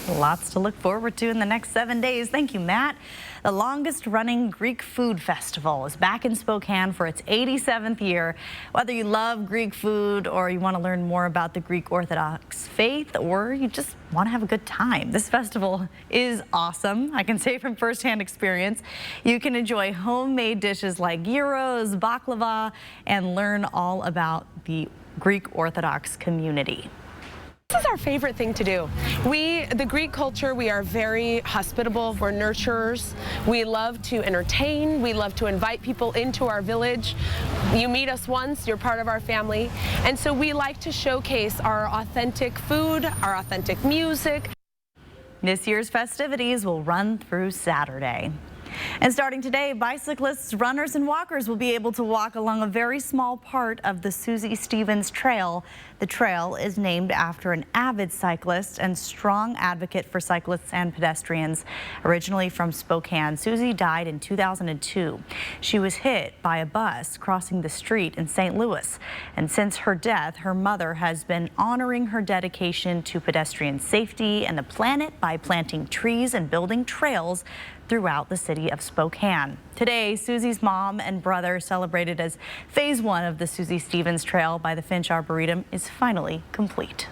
Lots to look forward to in the next 7 days. Thank you, Matt. The longest running Greek food festival is back in Spokane for its 87th year. Whether you love Greek food or you want to learn more about the Greek Orthodox faith or you just want to have a good time, this festival is awesome. I can say from firsthand experience, you can enjoy homemade dishes like gyros, baklava, and learn all about the Greek Orthodox community. This is our favorite thing to do. The Greek culture, we are very hospitable. We're nurturers. We love to entertain. We love to invite people into our village. You meet us once, you're part of our family. And so we like to showcase our authentic food, our authentic music. This year's festivities will run through Saturday. And starting today, bicyclists, runners, and walkers will be able to walk along a very small part of the Susie Stevens Trail. The trail is named after an avid cyclist and strong advocate for cyclists and pedestrians. Originally from Spokane, Susie died in 2002. She was hit by a bus crossing the street in St. Louis. And since her death, her mother has been honoring her dedication to pedestrian safety and the planet by planting trees and building trails throughout the city of Spokane. Today, Susie's mom and brother celebrated as phase 1 of the Susie Stevens Trail by the Finch Arboretum is finally complete.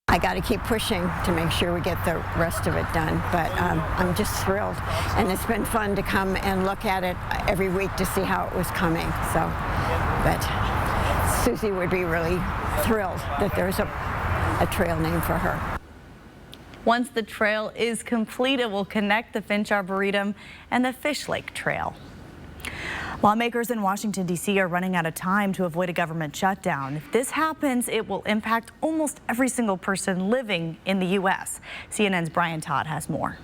I got to keep pushing to make sure we get the rest of it done, but I'm just thrilled. And it's been fun to come and look at it every week to see how it was coming. So, but Susie would be really thrilled that there's a trail named for her. Once the trail is complete, it will connect the Finch Arboretum and the Fish Lake Trail. Lawmakers in Washington, D.C. are running out of time to avoid a government shutdown. If this happens, it will impact almost every single person living in the U.S. CNN's Brian Todd has more.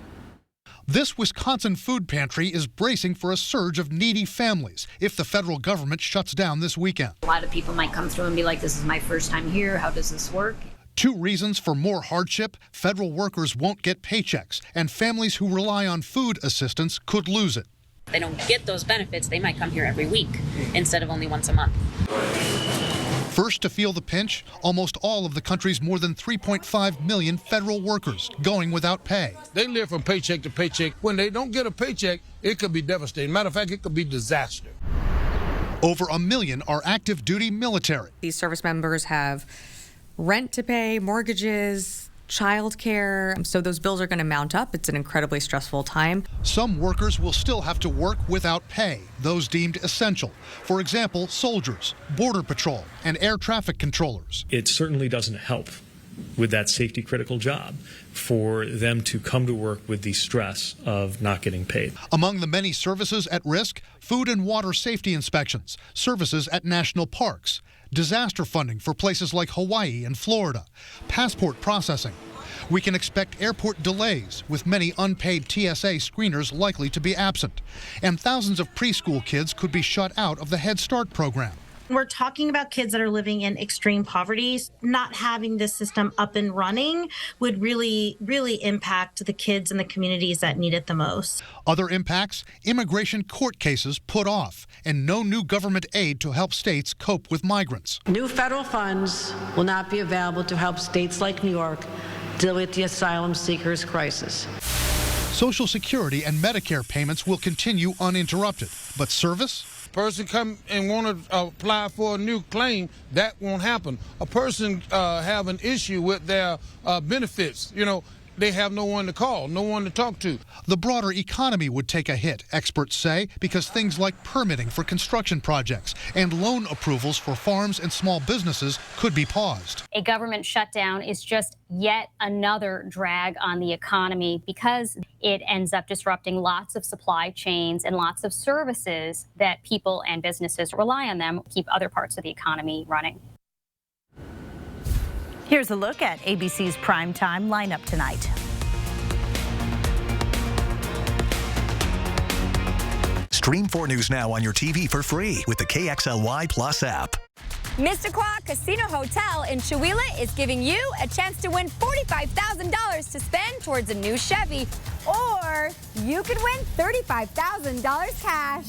This Wisconsin food pantry is bracing for a surge of needy families if the federal government shuts down this weekend. A lot of people might come through and be like, this is my first time here. How does this work? 2 reasons for more hardship: federal workers won't get paychecks, and families who rely on food assistance could lose it. If they don't get those benefits, they might come here every week instead of only once a month. First to feel the pinch, almost all of the country's more than 3.5 million federal workers going without pay. They live from paycheck to paycheck. When they don't get a paycheck, it could be devastating. Matter of fact, it could be disaster. Over 1 million are active duty military. These service members have rent to pay, mortgages, childcare, so those bills are going to mount up. It's an incredibly stressful time. Some workers will still have to work without pay, those deemed essential. For example, soldiers, border patrol, and air traffic controllers. It certainly doesn't help with that safety critical job for them to come to work with the stress of not getting paid. Among the many services at risk, food and water safety inspections, services at national parks, disaster funding for places like Hawaii and Florida, passport processing. We can expect airport delays, with many unpaid TSA screeners likely to be absent. And thousands of preschool kids could be shut out of the Head Start program. We're talking about kids that are living in extreme poverty. Not having this system up and running would really, really impact the kids and the communities that need it the most. Other impacts: immigration court cases put off, and no new government aid to help states cope with migrants. New federal funds will not be available to help states like New York deal with the asylum seekers crisis. Social Security and Medicare payments will continue uninterrupted, but service? person come and want to apply for a new claim, that won't happen. A person have an issue with their benefits, they have no one to call, no one to talk to. The broader economy would take a hit, experts say, because things like permitting for construction projects and loan approvals for farms and small businesses could be paused. A government shutdown is just yet another drag on the economy because it ends up disrupting lots of supply chains and lots of services that people and businesses rely on them to keep other parts of the economy running. Here's a look at ABC's primetime lineup tonight. Stream 4 News Now on your TV for free with the KXLY Plus app. Mr. Casino Hotel in Chewelah is giving you a chance to win $45,000 to spend towards a new Chevy. Or you could win $35,000 cash.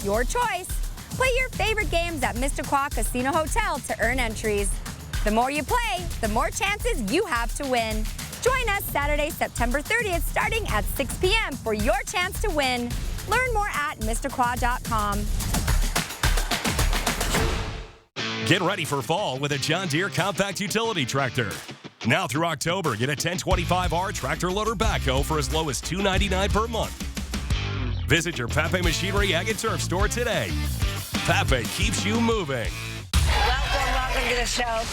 Your choice. Play your favorite games at Mr. Casino Hotel to earn entries. The more you play, the more chances you have to win. Join us Saturday, September 30th, starting at 6 p.m. for your chance to win. Learn more at MrQuad.com. Get ready for fall with a John Deere compact utility tractor. Now through October, get a 1025R tractor loader backhoe for as low as $299 per month. Visit your Pape Machinery Ag and Turf store today. Pape keeps you moving. Welcome to the show.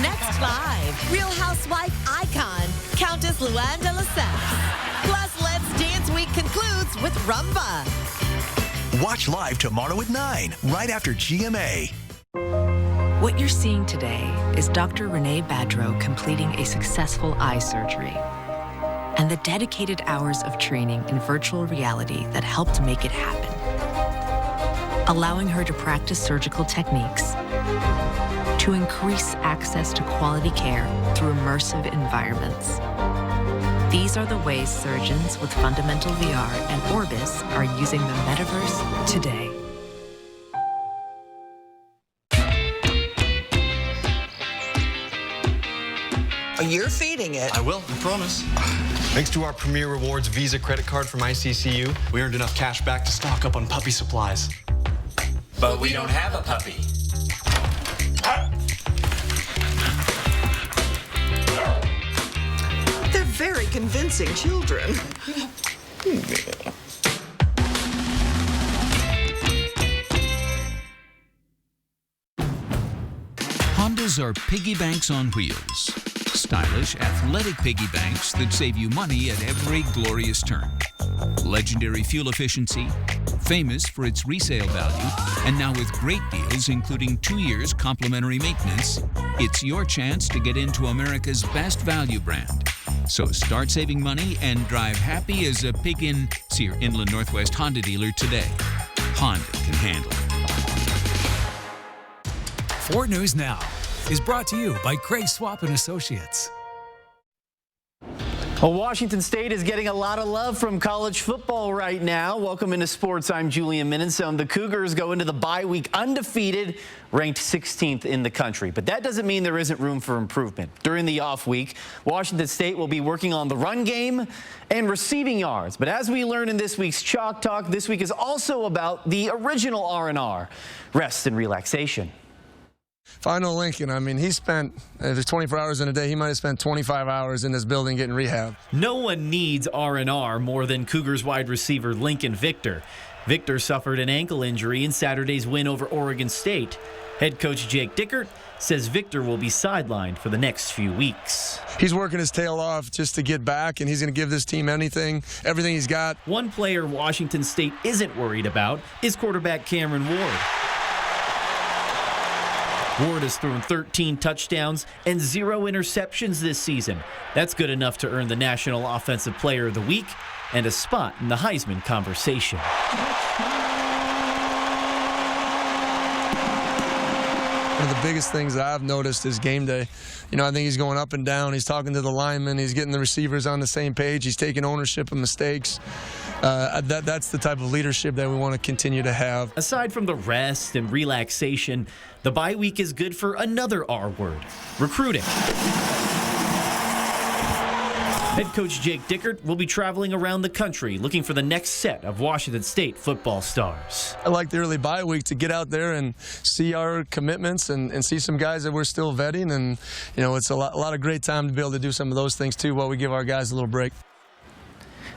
Next live, Real Housewife icon, Countess Luann de Lesseps. Plus, Let's Dance Week concludes with Rumba. Watch live tomorrow at 9, right after GMA. What you're seeing today is Dr. Renee Badreau completing a successful eye surgery and the dedicated hours of training in virtual reality that helped make it happen, allowing her to practice surgical techniques to increase access to quality care through immersive environments. These are the ways surgeons with Fundamental VR and Orbis are using the metaverse today. You're feeding it. I will, I promise. Thanks to our Premier Rewards Visa credit card from ICCU, we earned enough cash back to stock up on puppy supplies. But we don't have a puppy. They're very convincing children. Hondas are piggy banks on wheels. Stylish, athletic piggy banks that save you money at every glorious turn. Legendary fuel efficiency, famous for its resale value, and now with great deals including 2 years complimentary maintenance, it's your chance to get into America's best value brand. So start saving money and drive happy as a pig in Sear Inland Northwest Honda dealer today. Honda can handle it. 4 News Now is brought to you by Craig Swap and Associates. Well, Washington State is getting a lot of love from college football right now. Welcome into sports. I'm Julian Minnesome. The Cougars go into the bye week undefeated, ranked 16th in the country. But that doesn't mean there isn't room for improvement. During the off week, Washington State will be working on the run game and receiving yards. But as we learn in this week's Chalk Talk, this week is also about the original R&R, rest and relaxation. If I know Lincoln, I mean, he spent, there's 24 hours in a day, he might have spent 25 hours in this building getting rehab. No one needs R&R more than Cougars wide receiver Lincoln Victor. Victor suffered an ankle injury in Saturday's win over Oregon State. Head coach Jake Dickert says Victor will be sidelined for the next few weeks. He's working his tail off just to get back, and he's going to give this team everything he's got. One player Washington State isn't worried about is quarterback Cameron Ward. Ward has thrown 13 touchdowns and 0 interceptions this season. That's good enough to earn the National Offensive Player of the Week and a spot in the Heisman conversation. One of the biggest things that I've noticed is game day. I think he's going up and down. He's talking to the linemen. He's getting the receivers on the same page. He's taking ownership of mistakes. That's the type of leadership that we want to continue to have. Aside from the rest and relaxation, the bye week is good for another R word, recruiting. Head coach Jake Dickert will be traveling around the country looking for the next set of Washington State football stars. I like the early bye week to get out there and see our commitments and see some guys that we're still vetting. And, it's a lot of great time to be able to do some of those things, too, while we give our guys a little break.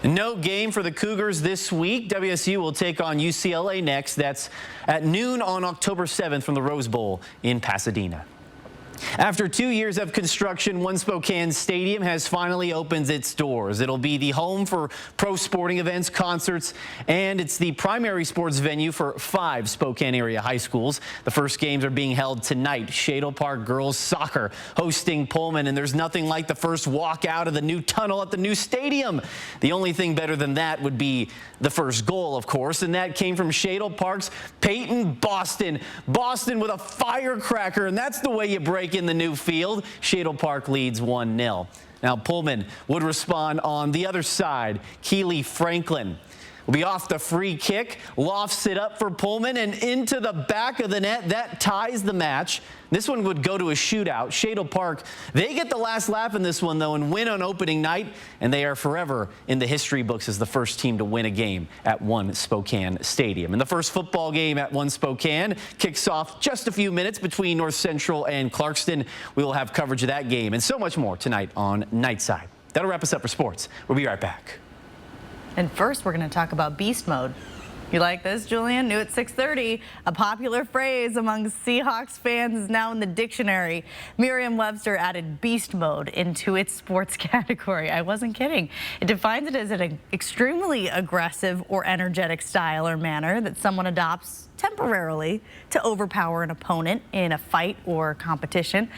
No game for the Cougars this week. WSU will take on UCLA next. That's at noon on October 7th from the Rose Bowl in Pasadena. After 2 years of construction, One Spokane Stadium has finally opened its doors. It'll be the home for pro sporting events, concerts, and it's the primary sports venue for 5 Spokane area high schools. The first games are being held tonight. Shadle Park girls soccer hosting Pullman, and there's nothing like the first walk out of the new tunnel at the new stadium. The only thing better than that would be the first goal, of course, and that came from Shadle Park's Peyton Boston. Boston with a firecracker, and that's the way you break in the new field. Shadle Park leads 1-0. Now Pullman would respond on the other side. Keely Franklin will be off the free kick, lofts it up for Pullman and into the back of the net. That ties the match. This one would go to a shootout. Shadle Park, they get the last laugh in this one, though, and win on opening night, and they are forever in the history books as the first team to win a game at One Spokane Stadium. And the first football game at One Spokane kicks off just a few minutes between North Central and Clarkston. We will have coverage of that game and so much more tonight on Nightside. That'll wrap us up for sports. We'll be right back. And first, we're going to talk about beast mode. You like this, Julian? New at 6:30. A popular phrase among Seahawks fans is now in the dictionary. Merriam-Webster added beast mode into its sports category. I wasn't kidding. It defines it as an extremely aggressive or energetic style or manner that someone adopts temporarily to overpower an opponent in a fight or competition.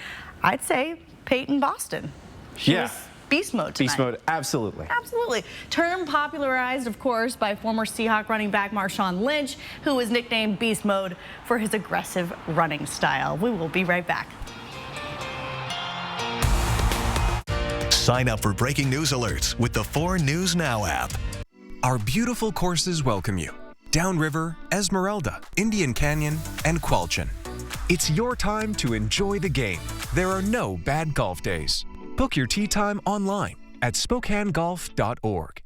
I'd say Peyton Boston. She was beast mode tonight. Beast mode, absolutely. Absolutely. Term popularized, of course, by former Seahawk running back Marshawn Lynch, who was nicknamed Beast Mode for his aggressive running style. We will be right back. Sign up for breaking news alerts with the 4 News Now app. Our beautiful courses welcome you. Downriver, Esmeralda, Indian Canyon, and Qualchin. It's your time to enjoy the game. There are no bad golf days. Book your tee time online at SpokaneGolf.org.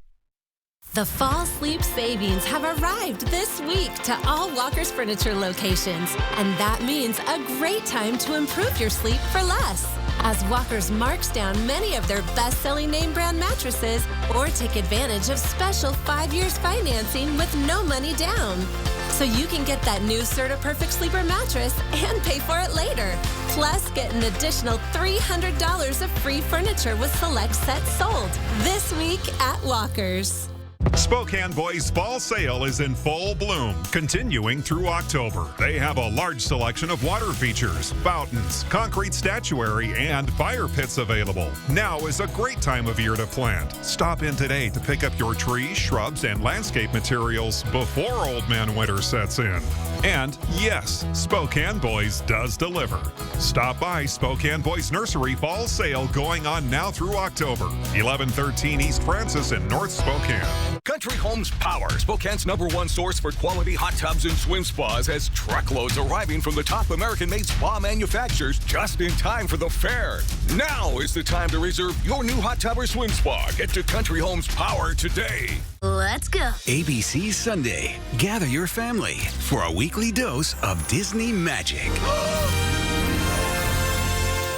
The fall sleep savings have arrived this week to all Walker's Furniture locations, and that means a great time to improve your sleep for less. As Walker's marks down many of their best-selling name brand mattresses, or take advantage of special 5 years financing with no money down. So you can get that new Serta Perfect Sleeper mattress and pay for it later. Plus, get an additional $300 of free furniture with select sets sold this week at Walker's. Spokane Boys Fall Sale is in full bloom, continuing through October. They have a large selection of water features, fountains, concrete statuary, and fire pits available. Now is a great time of year to plant. Stop in today to pick up your trees, shrubs, and landscape materials before Old Man Winter sets in. And yes, Spokane Boys does deliver. Stop by Spokane Boys Nursery Fall Sale going on now through October. 1113 East Francis in North Spokane. Country Homes Power, Spokane's #1 source for quality hot tubs and swim spas, has truckloads arriving from the top American-made spa manufacturers just in time for the fair. Now is the time to reserve your new hot tub or swim spa. Get to Country Homes Power today. Let's go. ABC Sunday. Gather your family for a weekly dose of Disney magic.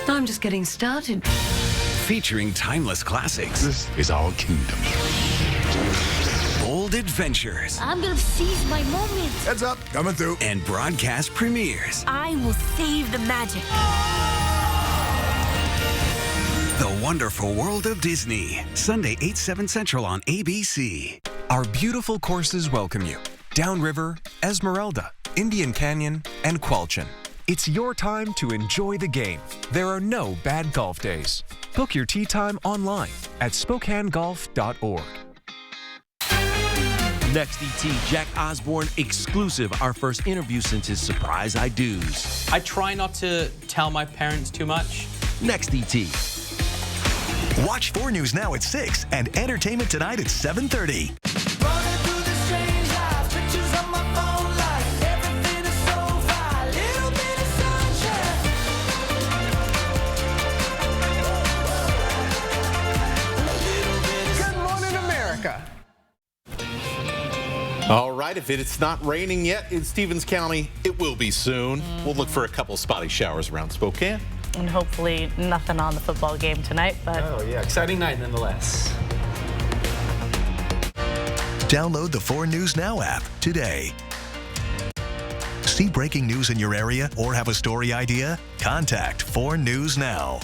I'm just getting started. Featuring timeless classics. This is our kingdom. Bold adventures. I'm gonna seize my moment. Heads up, coming through. And broadcast premieres. I will save the magic. The Wonderful World of Disney. Sunday, 8, 7 Central on ABC. Our beautiful courses welcome you. Downriver, Esmeralda, Indian Canyon, and Qualchin. It's your time to enjoy the game. There are no bad golf days. Book your tee time online at SpokaneGolf.org. Next, ET, Jack Osborne exclusive, our first interview since his surprise I do's. I try not to tell my parents too much. Next, ET. Watch 4 News Now at 6 and Entertainment Tonight at 7:30. right. If it's not raining yet in Stevens County, it will be soon. We'll look for a couple spotty showers around Spokane. And hopefully nothing on the football game tonight. But oh, yeah, exciting night nonetheless. Download the 4 News Now app today. See breaking news in your area or have a story idea? Contact 4 News Now.